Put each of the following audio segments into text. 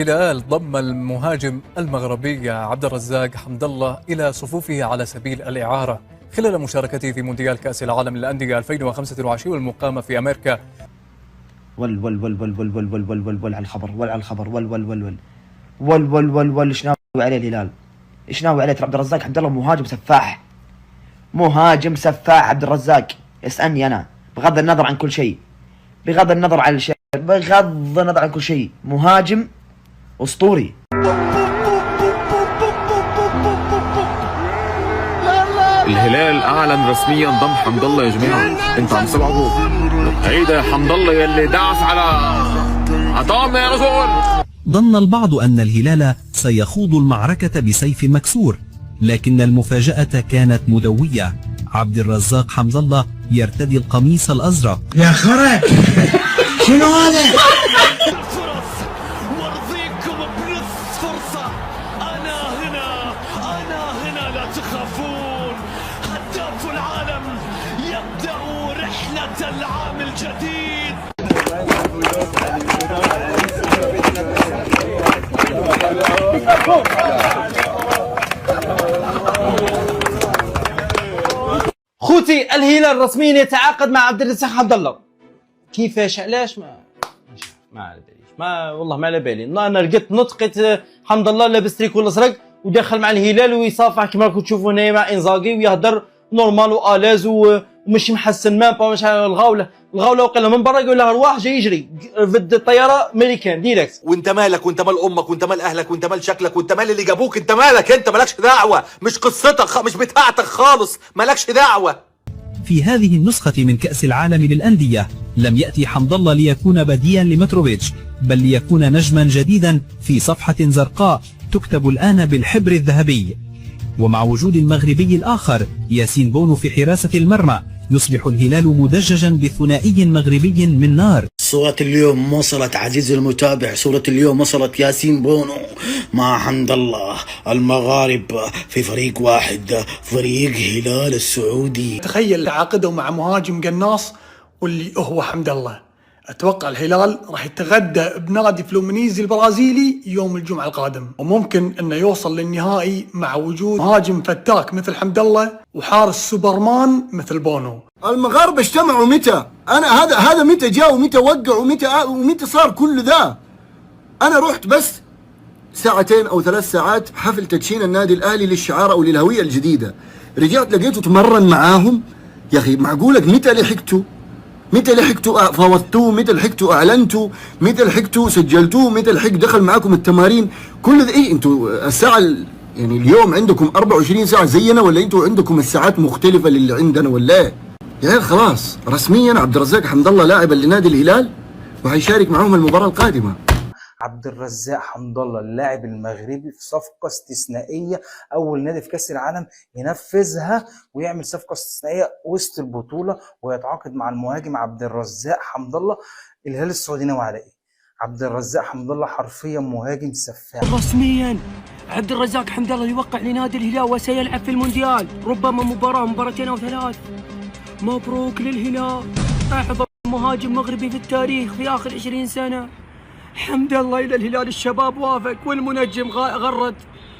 الهلال ضم المهاجم المغربي عبد الرزاق حمد الله إلى صفوفه على سبيل الإعارة خلال مشاركته في مونديال كأس العالم للأندية 2025 والمقامة في أمريكا. ول على الخبر، ول على الخبر، ول ايش ناوي عليه الهلال؟ ايش ناوي عليه؟ ترى عبد الرزاق حمد الله مهاجم سفاح، مهاجم سفاح عبد الرزاق. اسألني أنا بغض النظر عن كل شيء، بغض النظر عن الشيء، بغض النظر عن كل شيء، مهاجم أسطوري. الهلال اعلن رسميا ضم حمد الله. يا جماعه انت عم تسمعوا؟ هيدا حمد الله يلي دعس على طعم يا رجل. ظن البعض أن الهلال سيخوض المعركة بسيف مكسور، لكن المفاجأة كانت مدوية. عبد الرزاق حمد الله يرتدي القميص الأزرق. يا خرا شنو هذا؟ وارضيكم بنص فرصة. أنا هنا لا تخافون. هداف العالم يبدأ رحلة العام الجديد. خوتي الهلال رسميا يتعاقد مع عبد الرزاق حمد الله. كيفاش علاش ما على باليش، والله ما على بالي. انا لقيت نطقة حمد الله لابس تريكو الازرق ودخل مع الهلال ويصافح كما راكم تشوفوا هنا مع انزاغي ويهدر نورمال واليز ومش محسن مابا مش الغاوله وقيله من برا يقول لها رواح جاي يجري فد الطياره امريكان ديريكت. وانت مالك؟ وانت مال امك؟ وانت مال اهلك؟ وانت مال شكلك؟ وانت مال اللي جابوك؟ انت مالك؟ انت مالكش دعوه، مش قصتك، مش بتاعتك خالص، مالكش دعوه. في هذه النسخة من كأس العالم للأندية لم يأتي حمد الله ليكون بديلا لمتروفيتش، بل ليكون نجما جديدا في صفحة زرقاء تكتب الآن بالحبر الذهبي. ومع وجود المغربي الآخر ياسين بونو في حراسة المرمى يصبح الهلال مدججا بثنائي مغربي من نار. صورة اليوم وصلت عزيزي المتابع، صورة اليوم وصلت ياسين بونو مع حمد الله، المغارب في فريق واحد، فريق هلال السعودي. تخيل تعاقده مع مهاجم قناص واللي هو حمد الله. اتوقع الهلال راح يتغدى بنادي فلومينيزي البرازيلي يوم الجمعة القادم، وممكن انه يوصل للنهائي مع وجود مهاجم فتاك مثل حمد الله وحارس سوبرمان مثل بونو. المغاربة اجتمعوا متى؟ انا هذا متى جاء ومتى وقع ومتى صار كل ذا؟ انا رحت بس ساعتين او 3 ساعات حفل تدشين النادي الاهلي للشعار او للهوية الجديدة، رجعت لقيته تمرن معاهم. يا اخي معقولك متى لحقتوا؟ متى لحقتوا فاوضتوه؟ متى لحقتوا اعلنتوا؟ متى لحقتوا سجلتوه؟ متى لحق دخل معاكم التمارين؟ كل ذا ايه؟ انتوا الساعة يعني اليوم عندكم 24 ساعة زينا ولا انتوا عندكم الساعات مختلفة للي عندنا ولا ايه؟ يا عيال خلاص رسميا عبد الرزاق حمد الله لاعبا لنادي الهلال وهيشارك معهم المباراة القادمة. عبد الرزاق حمد الله اللاعب المغربي في صفقة استثنائية، أول نادي في كأس العالم ينفذها ويعمل صفقة استثنائية وسط البطولة ويتعاقد مع المهاجم عبد الرزاق حمد الله. الهلال السعودي ناوي على إيه؟ عبد الرزاق حمد الله حرفيا مهاجم سفاح. رسميا عبد الرزاق حمد الله يوقع لنادي الهلال وسيلعب في المونديال، ربما مباراتين أو 3. مبروك للهلال، أعظم مهاجم مغربي في التاريخ في آخر 20 سنة. حمد الله إلى الهلال، الشباب وافق والمنجم غرد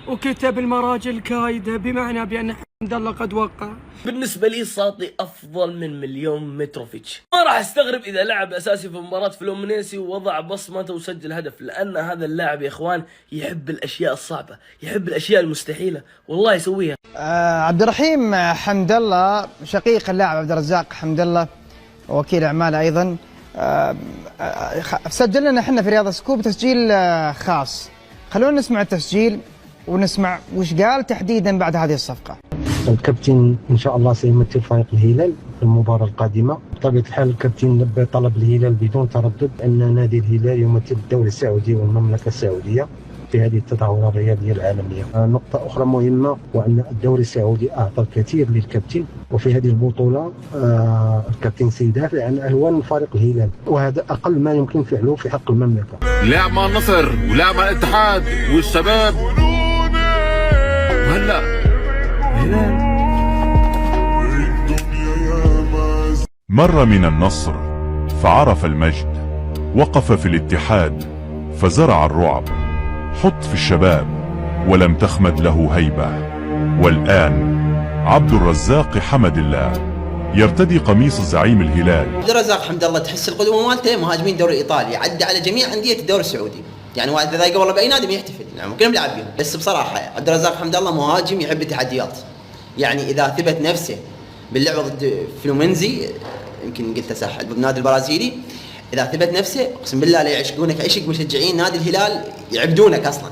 وكتب المراجل كايدة بمعنى بأن حمد الله قد وقع. بالنسبة لي ساطي أفضل من مليون متروفيتش. ما راح استغرب إذا لعب أساسي في مباراة فلومينيسي ووضع بصمته وسجل هدف، لأن هذا اللاعب يا إخوان يحب الأشياء الصعبة، يحب الأشياء المستحيلة، والله يسويها. عبد الرحيم حمد الله شقيق اللاعب عبد الرزاق حمد الله وكيل أعماله أيضا، سجل لنا احنا في رياض سكوب تسجيل خاص. خلونا نسمع التسجيل ونسمع وش قال تحديدا بعد هذه الصفقة. الكابتن إن شاء الله سيمثل فريق الهلال في المباراة القادمة. بطبيعة الحال الكابتن طلب الهلال بدون تردد أن نادي الهلال يمثل الدوري السعودي والمملكة السعودية في هذه التظاهرات الرياضية العالمية. نقطة أخرى مهمة وأن الدوري السعودي أعطى الكثير للكابتن، وفي هذه البطولة الكابتن سيدافع عن ألوان فريق الهلال، وهذا أقل ما يمكن فعله في حق المملكة. لعب مع النصر ولعب مع الاتحاد والشباب، وهلا مر من النصر فعرف المجد، وقف في الاتحاد فزرع الرعب. حط في الشباب ولم تخمد له هيبة. والآن عبد الرزاق حمد الله يرتدي قميص زعيم الهلال. عبد الرزاق حمد الله تحس القدوة مالته مهاجمين الدوري الإيطالي، عدى على جميع أندية الدوري السعودي، يعني واحد إذا والله بأي نادي بيحتفل، يعني ممكن بيلعب بيهم. بس بصراحة عبد الرزاق حمد الله مهاجم يحب التحديات، يعني إذا ثبت نفسه باللعبة ضد فلومينزي، يمكن قلت صح، بالنادي البرازيلي، إذا ثبت نفسه أقسم بالله لا يعشقونك عشق مشجعين نادي الهلال، يعبدونك أصلا.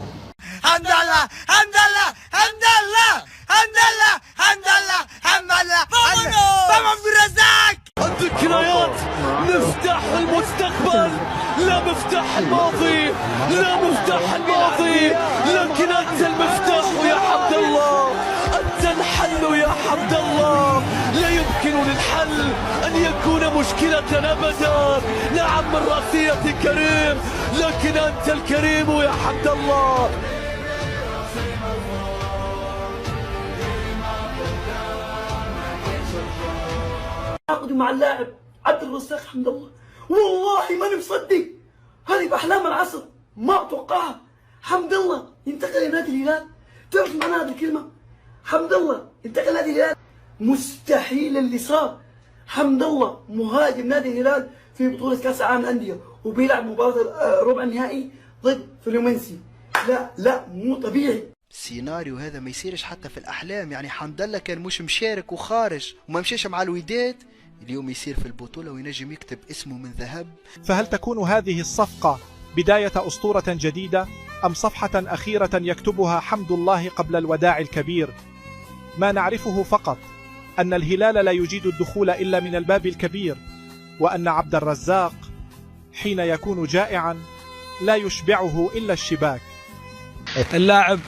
حمد الله حمد الله حمد الله حمد الله حمد الله حمد الله طبعا عبد الرزاق. الذكريات مفتاح المستقبل، لا مفتاح الماضي، لا مفتاح الماضي، لكن أنت المفتاح يا حمد الله، أنت الحل يا حمد الله. لا يمكن للحل أن يكون مشكلة أبدا. نعم من راسية كريم، لكن أنت الكريم يا حمد الله. تعاقدوا مع اللاعب عبد الرزاق حمد الله، والله ماني مصدق، هذه بأحلام العصر، ما أتوقعها. حمد الله ينتقل لنادي الهلال، تعرف معنى هذه الكلمة؟ حمد الله ينتقل لنادي الهلال، مستحيل اللي صار. حمد الله مهاجم نادي الهلال في بطولة كأس العالم للأندية، وبيلعب مباراة ربع النهائي ضد فلومينسي. لا مو طبيعي. السيناريو هذا ما يصيرش حتى في الأحلام. يعني حمد الله كان مش مشارك وخارج وما مشيش مع الوداد، اليوم يصير في البطولة وينجم يكتب اسمه من ذهب. فهل تكون هذه الصفقة بداية أسطورة جديدة أم صفحة أخيرة يكتبها حمد الله قبل الوداع الكبير؟ ما نعرفه فقط أن الهلال لا يجيد الدخول إلا من الباب الكبير، وأن عبد الرزاق حين يكون جائعا لا يشبعه إلا الشباك. اللاعب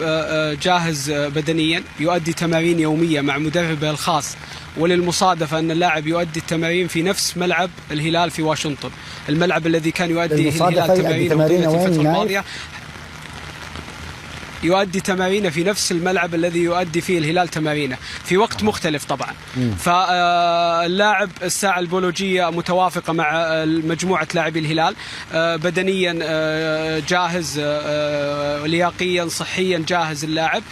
جاهز بدنيا، يؤدي تمارين يومية مع مدربه الخاص، وللمصادفة أن اللاعب يؤدي التمارين في نفس ملعب الهلال في واشنطن، الملعب الذي كان يؤدي الهلال تمارينه في الفترة الماضية. يؤدي تمارينه في نفس الملعب الذي يؤدي فيه الهلال تمارينه في وقت مختلف طبعا. فاللاعب الساعة البيولوجية متوافقة مع مجموعة لاعبي الهلال، بدنيا جاهز، لياقيا صحيا جاهز اللاعب.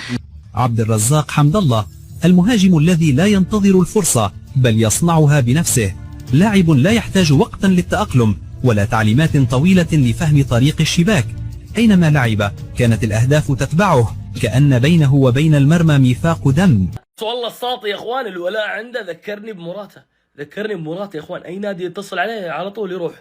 عبد الرزاق حمد الله المهاجم الذي لا ينتظر الفرصة بل يصنعها بنفسه، لاعب لا يحتاج وقتا للتأقلم ولا تعليمات طويلة لفهم طريق الشباك. أينما لعب كانت الأهداف تتبعه، كأن بينه وبين المرمى ميثاق دم. والله الساطي يا اخوان الولاء عنده ذكرني بمراته يا اخوان، اي نادي يتصل عليه على طول يروح.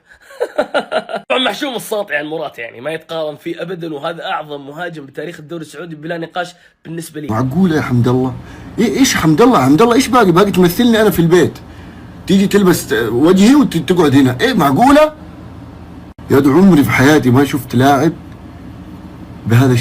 طبعا محشوم الساطي عن مراته، يعني ما يتقارن فيه ابدا، وهذا اعظم مهاجم بتاريخ الدوري السعودي بلا نقاش بالنسبه لي. معقوله يا حمد الله؟ ايش حمد الله ايش باقي تمثلني انا في البيت، تيجي تلبس وجهي وتقعد هنا، ايه معقوله؟ يا عمري في حياتي ما شفت لاعب بهذا